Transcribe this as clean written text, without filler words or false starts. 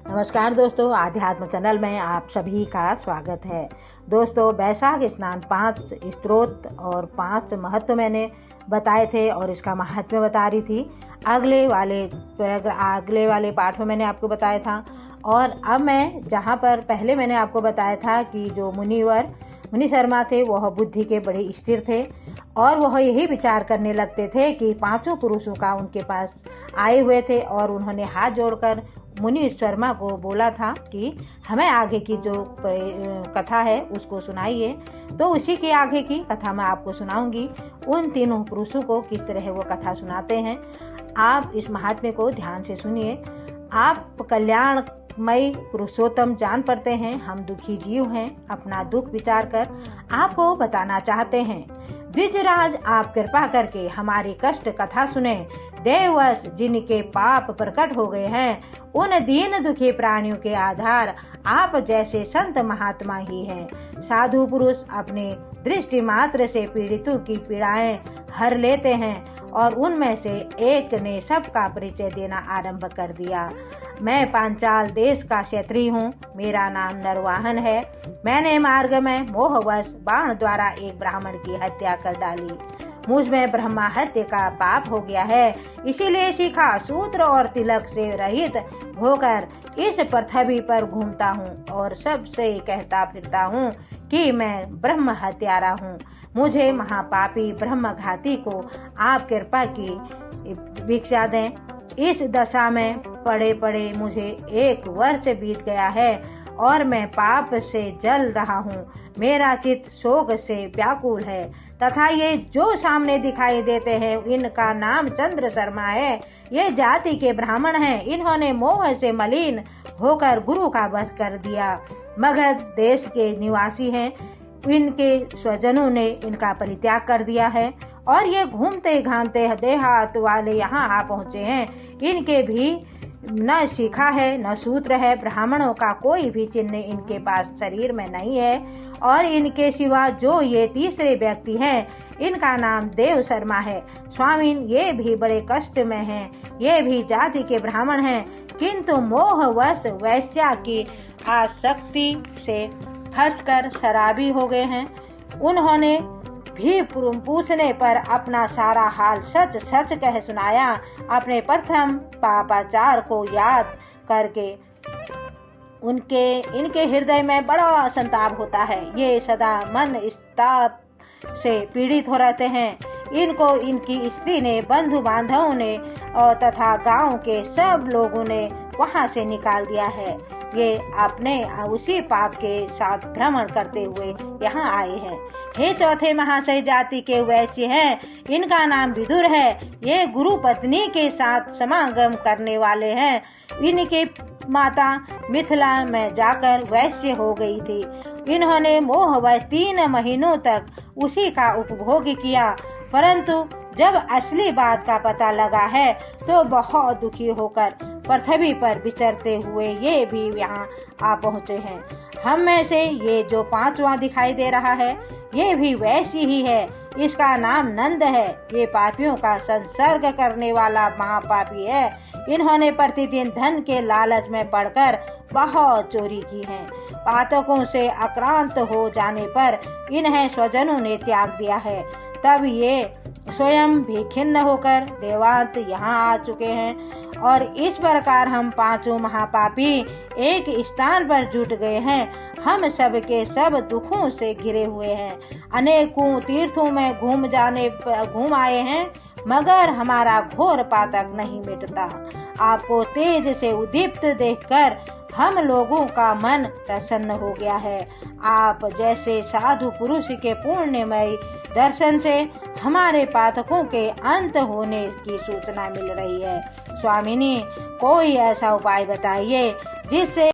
नमस्कार दोस्तों, आध्यात्म चैनल में आप सभी का स्वागत है। दोस्तों, वैशाख स्नान 5 स्त्रोत और 5 महत्व मैंने बताए थे और इसका महात्म्य बता रही थी। अगले वाले पाठ में मैंने आपको बताया था। और अब मैं जहाँ पर पहले मैंने आपको बताया था कि जो मुनि शर्मा थे वह बुद्धि के बड़े स्थिर थे और वह यही विचार करने लगते थे कि 5 पुरुषों का उनके पास आए हुए थे और उन्होंने हाथ जोड़कर मुनि शर्मा को बोला था कि हमें आगे की जो कथा है उसको सुनाइए। तो उसी के आगे की कथा मैं आपको सुनाऊंगी। उन तीनों पुरुषों को किस तरह वो कथा सुनाते हैं, आप इस महात्म्य को ध्यान से सुनिए। आप कल्याणमय पुरुषोत्तम जान पड़ते हैं, हम दुखी जीव हैं, अपना दुख विचार कर आपको बताना चाहते हैं। द्विजराज, आप कृपा करके हमारी कष्ट कथा सुने। देववश जिनके पाप प्रकट हो गए हैं, उन दीन दुखी प्राणियों के आधार आप जैसे संत महात्मा ही हैं। साधु पुरुष अपने दृष्टि मात्र से पीड़ितों की पीड़ाएं हर लेते हैं और उनमें से एक ने सबका परिचय देना आरंभ कर दिया। मैं पांचाल देश का क्षत्रिय हूँ, मेरा नाम नरवाहन है। मैंने मार्ग में मोहवश बाण द्वारा एक ब्राह्मण की हत्या कर डाली। मुझ में ब्रह्मा हत्या का पाप हो गया है, इसीलिए सीखा सूत्र और तिलक से रहित होकर इस पृथ्वी पर घूमता हूँ और सबसे कहता फिरता हूँ कि मैं ब्रह्म हत्यारा हूँ। मुझे महापापी ब्रह्मघाती को आप कृपा की भिक्षा दें। इस दशा में पड़े पड़े मुझे 1 वर्ष बीत गया है और मैं पाप से जल रहा हूँ। मेरा चित्त शोक से व्याकुल है तथा ये जो सामने दिखाई देते हैं इनका नाम चंद्र शर्मा है। ये जाति के ब्राह्मण हैं। इन्होंने मोह से मलिन होकर गुरु का वध कर दिया। मगध देश के निवासी हैं। इनके स्वजनों ने इनका परित्याग कर दिया है और ये घूमते घामते देहात वाले यहाँ आ पहुँचे हैं। इनके भी न शिखा है न सूत्र है। ब्राह्मणों का कोई भी चिन्ह इनके पास शरीर में नहीं है और इनके सिवा जो ये तीसरे व्यक्ति हैं, इनका नाम देव शर्मा है। स्वामी, ये भी बड़े कष्ट में हैं। ये भी जाति के ब्राह्मण हैं, किंतु मोहवश वैश्या की आसक्ति से फंसकर शराबी हो गए हैं। उन्होंने भी पूछने पर अपना सारा हाल सच सच कह सुनाया। अपने प्रथम पापाचार को याद करके इनके हृदय में बड़ा संताप होता है। ये सदा मन स्ताप से पीड़ित हो रहते हैं। इनको इनकी स्त्री ने, बंधु बांधवों ने और तथा गांव के सब लोगों ने वहां से निकाल दिया है। ये अपने उसी पाप के साथ भ्रमण करते हुए यहाँ आए हैं। हे चौथे महाशय जाति के वैश्य हैं, इनका नाम विदुर है। ये गुरु पत्नी के साथ समागम करने वाले हैं। इनके माता मिथिला में जाकर वैश्य हो गई थी। इन्होंने मोहवश 3 महीनों तक उसी का उपभोग किया, परंतु जब असली बात का पता लगा है तो बहुत दुखी होकर पृथ्वी पर विचरते हुए ये भी यहाँ आ पहुँचे हैं। हम में से ये जो 5वां दिखाई दे रहा है, ये भी वैसी ही है। इसका नाम नंद है। ये पापियों का संसर्ग करने वाला महापापी है। इन्होंने प्रतिदिन धन के लालच में पड़कर बहुत चोरी की है। पातकों से आक्रांत हो जाने पर इन्हें स्वजनों ने त्याग दिया है। तब ये स्वयं भी खिन्न होकर देवांत यहाँ आ चुके हैं और इस प्रकार हम 5 महापापी एक स्थान पर जुट गए हैं। हम सब के सब दुखों से घिरे हुए हैं। अनेकों तीर्थों में घूम आए हैं, मगर हमारा घोर पातक नहीं मिटता। आपको तेज से उद्दीप्त देखकर हम लोगों का मन प्रसन्न हो गया है। आप जैसे साधु पुरुष के पुण्यमय दर्शन से हमारे पातकों के अंत होने की सूचना मिल रही है। स्वामिनी, कोई ऐसा उपाय बताइए जिससे